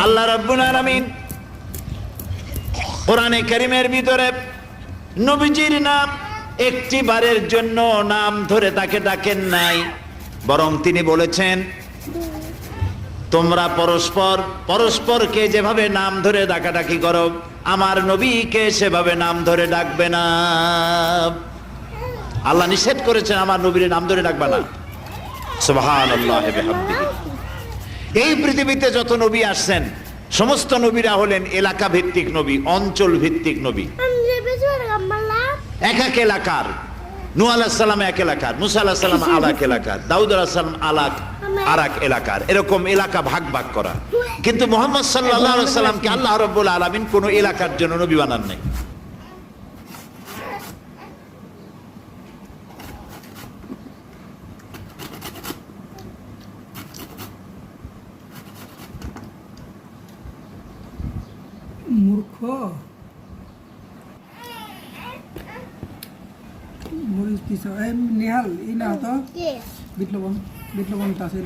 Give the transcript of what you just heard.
আল্লাহ রাব্বুল আলামিন কোরআনে কারীমের ভিতরে নবীজির নাম একটি বারের জন্য নাম ধরে তাকে ডাকেন নাই, বরং তিনি বলেছেন তোমরা পরস্পর পরস্পরকে যেভাবে নাম ধরে ডাকাডাকি করো আমার নবীকে সেভাবে নাম ধরে ডাকবে না। আল্লাহ নিষেধ করেছেন আমার নবীর নাম ধরে ডাকবে না। সুবহানাল্লাহি ওয়া বিহামদিহি। এই পৃথিবীতে যত নবী আসছেন সমস্ত নবীরা হলেন এলাকা ভিত্তিক নবী, অঞ্চল ভিত্তিক নবী, এক এক এলাকার। নূহ আলাইহিস সালাম এক এলাকার, মুসা আলাইহিস সালাম আলাক এলাকার, দাউদ আলাইহিস সালাম আরাক এলাকার, এরকম এলাকা ভাগ ভাগ করা। কিন্তু মুহাম্মদ সাল্লাল্লাহু আলাইহি সাল্লামকে আল্লাহ রাব্বুল আলামিন কোন এলাকার জন্য নবী বানান নাই। মূর্খ মরিস দিছ। এই নেহাল ই না তো বিপ্লবন বিপ্লবন আছে।